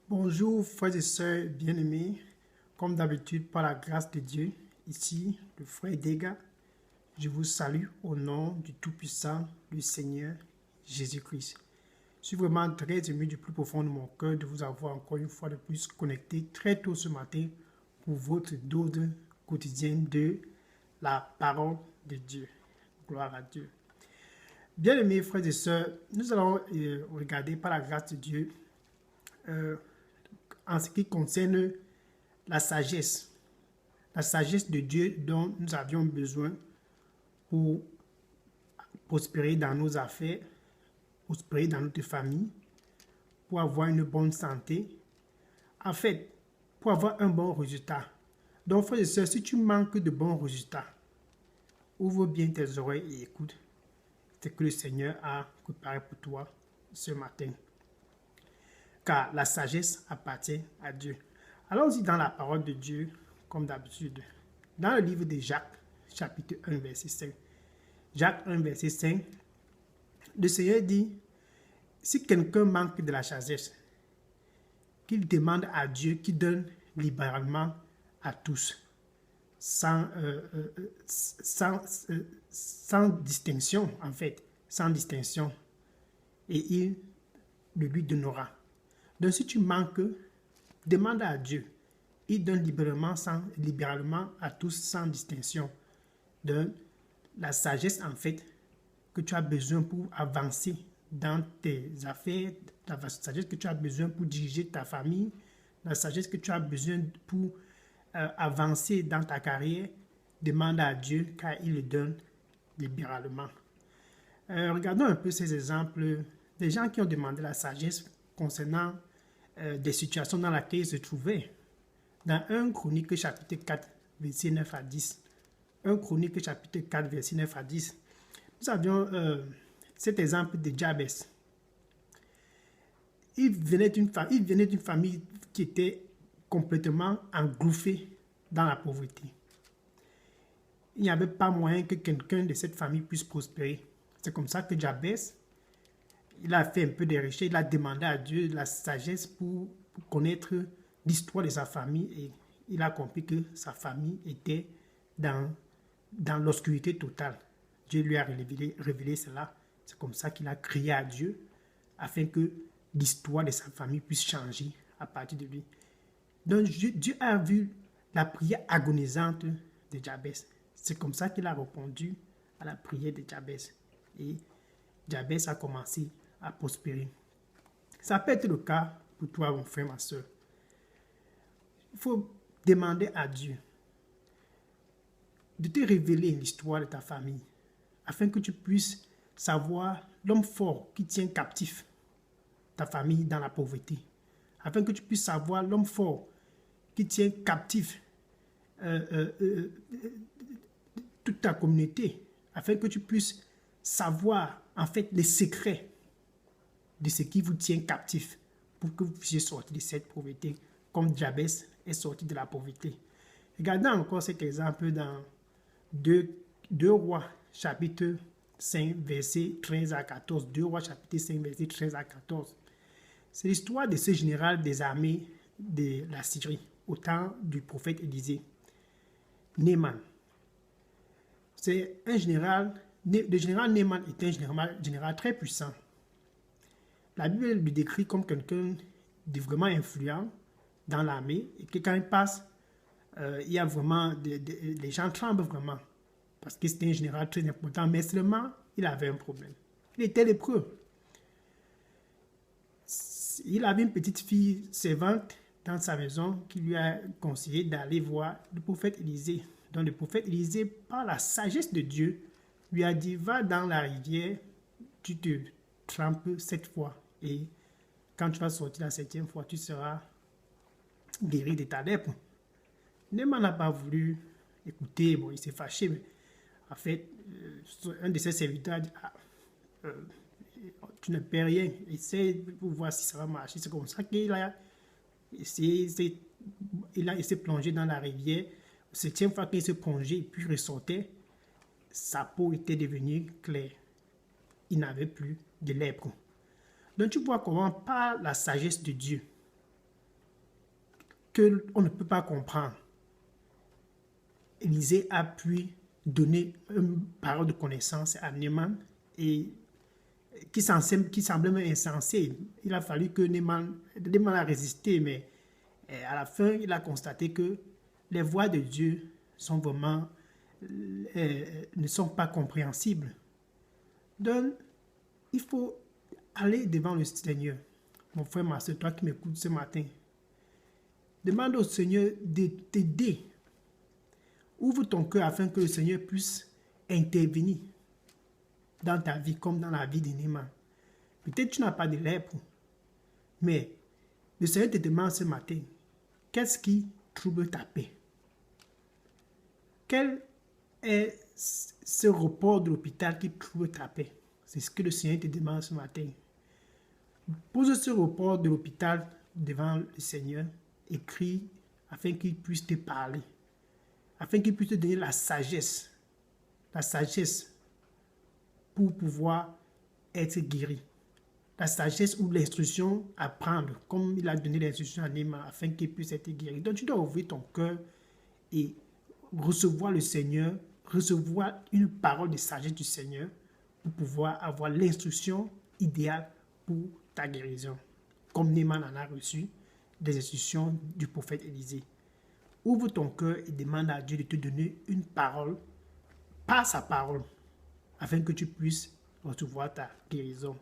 Bonjour frères et sœurs bien-aimés, comme d'habitude par la grâce de Dieu, ici le frère Dega, je vous salue au nom du Tout-Puissant, le Seigneur Jésus-Christ. Je suis vraiment très ému du plus profond de mon cœur de vous avoir encore une fois de plus connecté très tôt ce matin pour votre dose quotidienne de la parole de Dieu. Gloire à Dieu. Bien-aimés frères et sœurs, nous allons regarder par la grâce de Dieu en ce qui concerne la sagesse de Dieu dont nous avions besoin pour prospérer dans nos affaires, prospérer dans notre famille, pour avoir une bonne santé, en fait, pour avoir un bon résultat. Donc, frères et sœurs, si tu manques de bons résultats, ouvre bien tes oreilles et écoute ce que le Seigneur a préparé pour toi ce matin. Car la sagesse appartient à Dieu. Allons-y dans la parole de Dieu, comme d'habitude. Dans le livre de Jacques, chapitre 1, verset 5. Jacques 1, verset 5, le Seigneur dit, si quelqu'un manque de la sagesse, qu'il demande à Dieu qui donne libéralement à tous, sans distinction, en fait, sans distinction, et il le lui donnera. Donc si tu manques, demande à Dieu. Il donne libéralement à tous sans distinction. Donc la sagesse, en fait, que tu as besoin pour avancer dans tes affaires, la sagesse que tu as besoin pour diriger ta famille, la sagesse que tu as besoin pour avancer dans ta carrière, demande à Dieu car il le donne libéralement. Regardons un peu ces exemples des gens qui ont demandé la sagesse concernant des situations dans lesquelles ils se trouvaient. Dans 1 Chronique chapitre 4, verset 9 à 10. 1 Chronique chapitre 4, verset 9 à 10. Nous avions cet exemple de Jabez. Il venait d'une famille qui était complètement englouffée dans la pauvreté. Il n'y avait pas moyen que quelqu'un de cette famille puisse prospérer. C'est comme ça que Jabez, il a fait un peu de recherche, il a demandé à Dieu de la sagesse pour connaître l'histoire de sa famille et il a compris que sa famille était dans l'obscurité totale. Dieu lui a révélé cela. C'est comme ça qu'il a crié à Dieu afin que l'histoire de sa famille puisse changer à partir de lui. Donc Dieu a vu la prière agonisante de Jabez. C'est comme ça qu'il a répondu à la prière de Jabez. Et Jabez a commencé à prospérer. Ça peut être le cas pour toi, mon frère, ma soeur. Il faut demander à Dieu de te révéler l'histoire de ta famille afin que tu puisses savoir l'homme fort qui tient captif ta famille dans la pauvreté, afin que tu puisses savoir l'homme fort qui tient captif toute ta communauté, afin que tu puisses savoir en fait les secrets de ce qui vous tient captif pour que vous puissiez sortir de cette pauvreté, comme Jabez est sorti de la pauvreté. Regardez encore cet exemple dans 2 Rois, chapitre 5, verset 13 à 14. 2 Rois, chapitre 5, verset 13 à 14. C'est l'histoire de ce général des armées de la Syrie, au temps du prophète Élisée, Naaman. C'est un général, le général Naaman est un général très puissant. La Bible le décrit comme quelqu'un de vraiment influent dans l'armée et que quand il passe, il y a vraiment, les gens tremblent vraiment parce que c'était un général très important, mais seulement il avait un problème. Il était lépreux. Il avait une petite fille servante dans sa maison qui lui a conseillé d'aller voir le prophète Élisée. Donc le prophète Élisée, par la sagesse de Dieu, lui a dit, va dans la rivière, tu te trempes 7 fois. Et quand tu vas sortir la 7e fois, tu seras guéri de ta lèpre. Naaman n'a pas voulu écouter, bon, il s'est fâché, mais en fait, un de ses serviteurs a dit, tu ne perds rien, essaie pour voir si ça va marcher. C'est comme ça qu'il a essayé, il s'est plongé dans la rivière. 7e fois qu'il se plongeait, puis ressortait, sa peau était devenue claire. Il n'avait plus de lèpre. Donc tu vois comment, par la sagesse de Dieu, qu'on ne peut pas comprendre, Élisée a pu donner une parole de connaissance à Naaman et qui semblait même insensé. Il a fallu que Naaman a résisté, mais à la fin, il a constaté que les voies de Dieu sont vraiment, ne sont pas compréhensibles. Donc, il faut aller devant le Seigneur. Mon frère, ma soeur, toi qui m'écoutes ce matin, demande au Seigneur de t'aider. Ouvre ton cœur afin que le Seigneur puisse intervenir dans ta vie comme dans la vie de Naaman. Peut-être que tu n'as pas de lèpre, mais le Seigneur te demande ce matin, qu'est-ce qui trouble ta paix? Quel est ce report de l'hôpital qui trouble ta paix? C'est ce que le Seigneur te demande ce matin. Pose ce report de l'hôpital devant le Seigneur et crie afin qu'il puisse te parler, afin qu'il puisse te donner la sagesse pour pouvoir être guéri, la sagesse ou l'instruction à prendre, comme il a donné l'instruction à Naaman, afin qu'il puisse être guéri. Donc tu dois ouvrir ton cœur et recevoir le Seigneur, recevoir une parole de sagesse du Seigneur pour pouvoir avoir l'instruction idéale pour ta guérison, comme Naaman en a reçu des instructions du prophète Élisée. Ouvre ton cœur et demande à Dieu de te donner une parole, par sa parole, afin que tu puisses recevoir ta guérison.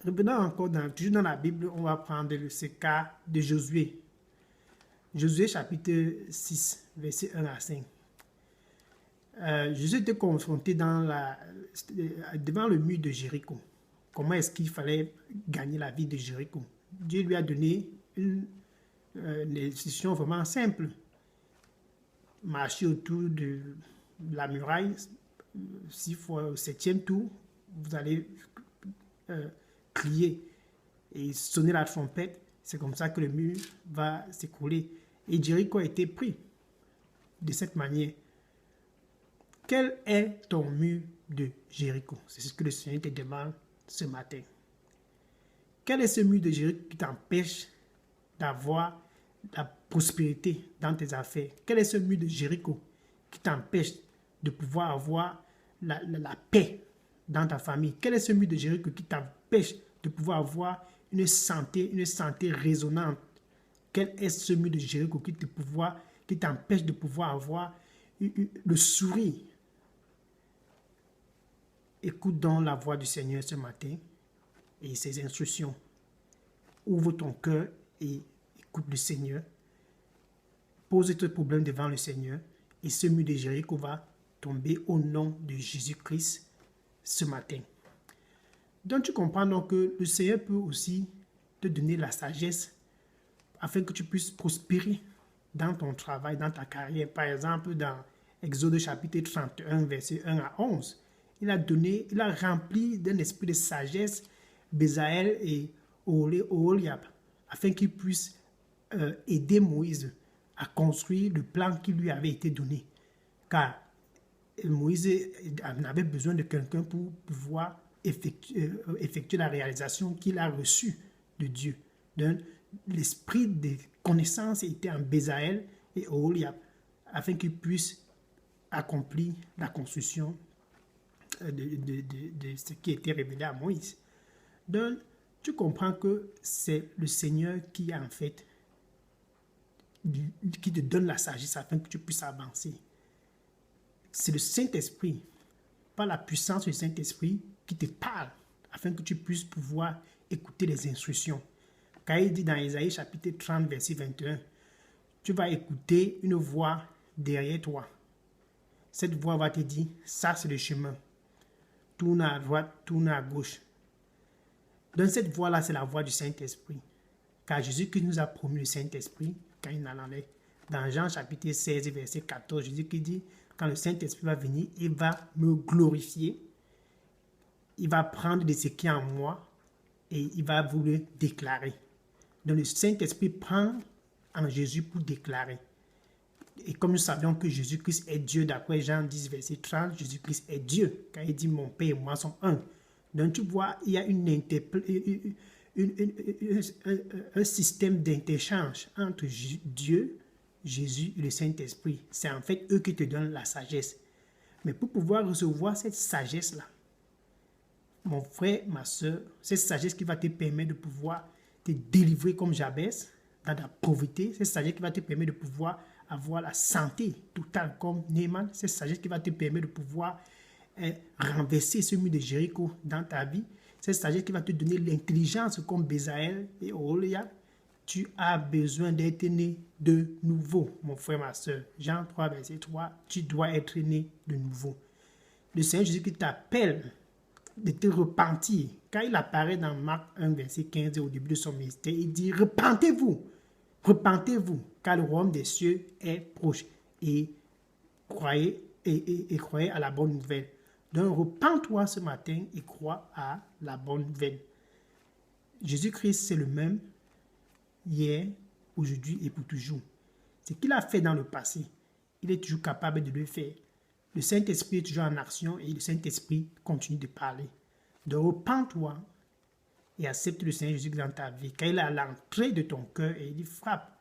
Revenons encore toujours dans la Bible, on va prendre ce cas de Josué. Josué chapitre 6, verset 1 à 5. Josué était confronté devant le mur de Jéricho. Comment est-ce qu'il fallait gagner la ville de Jéricho? Dieu lui a donné une instruction vraiment simple. Marchez autour de la muraille, 6 fois au 7e tour, vous allez crier et sonner la trompette. C'est comme ça que le mur va s'écrouler. Et Jéricho a été pris de cette manière. Quel est ton mur de Jéricho? C'est ce que le Seigneur te demande ce matin. Quel est ce mur de Jéricho qui t'empêche d'avoir la prospérité dans tes affaires? Quel est ce mur de Jéricho qui t'empêche de pouvoir avoir la paix dans ta famille? Quel est ce mur de Jéricho qui t'empêche de pouvoir avoir une santé résonnante? Quel est ce mur de Jéricho qui t'empêche de pouvoir avoir le sourire? Écoute donc la voix du Seigneur ce matin et ses instructions. Ouvre ton cœur et écoute le Seigneur. Pose tes problèmes devant le Seigneur et ce mur de Jéricho va tomber au nom de Jésus-Christ ce matin. Donc tu comprends donc que le Seigneur peut aussi te donner la sagesse afin que tu puisses prospérer dans ton travail, dans ta carrière. Par exemple, dans Exode chapitre 31, verset 1 à 11, il a rempli d'un esprit de sagesse Bézaël et Oholiab afin qu'ils puissent aider Moïse à construire le plan qui lui avait été donné. Car Moïse avait besoin de quelqu'un pour pouvoir effectuer la réalisation qu'il a reçue de Dieu. Donc, l'esprit de connaissance était en Bézaël et Oholiab afin qu'ils puissent accomplir la construction de ce qui était révélé à Moïse. Donc, tu comprends que c'est le Seigneur qui en fait qui te donne la sagesse afin que tu puisses avancer. C'est le Saint-Esprit, par la puissance du Saint-Esprit, qui te parle afin que tu puisses pouvoir écouter les instructions. Quand il dit dans Isaïe chapitre 30, verset 21, tu vas écouter une voix derrière toi. Cette voix va te dire, ça c'est le chemin. Tourne à droite, tourne à gauche. Donc cette voix-là, c'est la voix du Saint-Esprit. Car Jésus-Christ nous a promis le Saint-Esprit quand il en allait. Dans Jean chapitre 16, verset 14, Jésus-Christ dit, quand le Saint-Esprit va venir, il va me glorifier. Il va prendre de ce qui est en moi et il va vous le déclarer. Donc le Saint-Esprit prend en Jésus pour déclarer. Et comme nous savions que Jésus-Christ est Dieu, d'après Jean 10, verset 30, Jésus-Christ est Dieu. Quand il dit mon Père et moi sommes un. Donc tu vois, il y a un système d'interchange entre Dieu, Jésus et le Saint-Esprit. C'est en fait eux qui te donnent la sagesse. Mais pour pouvoir recevoir cette sagesse-là, mon frère, ma soeur, cette sagesse qui va te permettre de pouvoir te délivrer comme Jabez dans la pauvreté, cette sagesse qui va te permettre de pouvoir avoir la santé totale comme Naaman, cette sagesse qui va te permettre de pouvoir renverser ce mur de Jéricho dans ta vie, cette sagesse qui va te donner l'intelligence comme Bézaël et Oholiab. Tu as besoin d'être né de nouveau, mon frère, ma soeur. Jean 3, verset 3, tu dois être né de nouveau. Le Seigneur Jésus qui t'appelle de te repentir. Quand il apparaît dans Marc 1, verset 15, au début de son ministère, il dit, repentez-vous, car le royaume des cieux est proche. Et croyez à la bonne nouvelle. Donc, repens-toi ce matin et crois à la bonne nouvelle. Jésus-Christ, c'est le même hier, aujourd'hui et pour toujours. Ce qu'il a fait dans le passé, il est toujours capable de le faire. Le Saint-Esprit est toujours en action et le Saint-Esprit continue de parler. Donc, repens-toi et accepte le Seigneur Jésus dans ta vie. Quand il est à l'entrée de ton cœur et il frappe.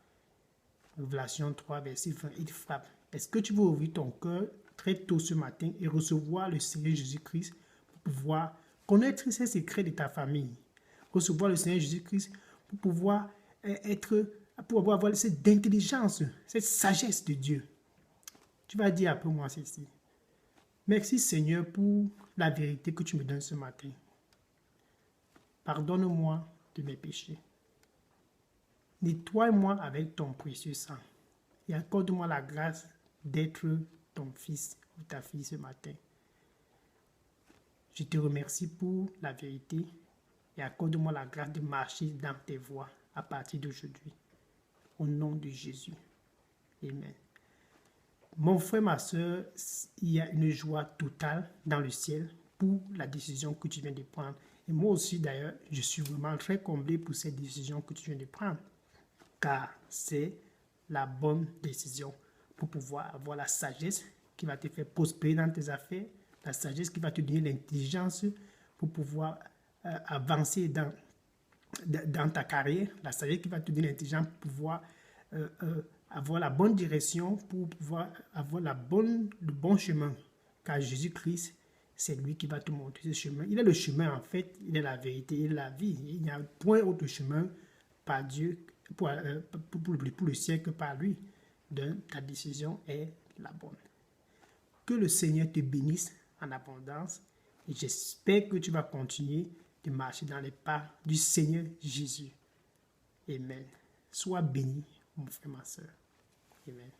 Révélation 3, verset 20, il frappe. Est-ce que tu veux ouvrir ton cœur très tôt ce matin et recevoir le Seigneur Jésus-Christ pour pouvoir connaître ses secrets de ta famille? Recevoir le Seigneur Jésus-Christ pour pouvoir avoir cette intelligence, cette sagesse de Dieu. Tu vas dire après moi ceci. Merci Seigneur pour la vérité que tu me donnes ce matin. Pardonne-moi de mes péchés. Nettoie-moi avec ton précieux sang et accorde-moi la grâce d'être ton fils ou ta fille ce matin. Je te remercie pour la vérité et accorde-moi la grâce de marcher dans tes voies à partir d'aujourd'hui. Au nom de Jésus. Amen. Mon frère, ma soeur, il y a une joie totale dans le ciel pour la décision que tu viens de prendre. Et moi aussi, d'ailleurs, je suis vraiment très comblé pour cette décision que tu viens de prendre. Car c'est la bonne décision pour pouvoir avoir la sagesse qui va te faire prospérer dans tes affaires, la sagesse qui va te donner l'intelligence pour pouvoir avancer dans ta carrière, la sagesse qui va te donner l'intelligence pour pouvoir avoir la bonne direction, pour pouvoir avoir le bon chemin. Car Jésus-Christ, c'est lui qui va te montrer ce chemin. Il est le chemin, en fait, il est la vérité, il est la vie. Il n'y a point autre chemin par Dieu, pour le ciel que par lui. Donc, ta décision est la bonne. Que le Seigneur te bénisse en abondance et j'espère que tu vas continuer de marcher dans les pas du Seigneur Jésus. Amen. Sois béni, mon frère, ma soeur. Amen.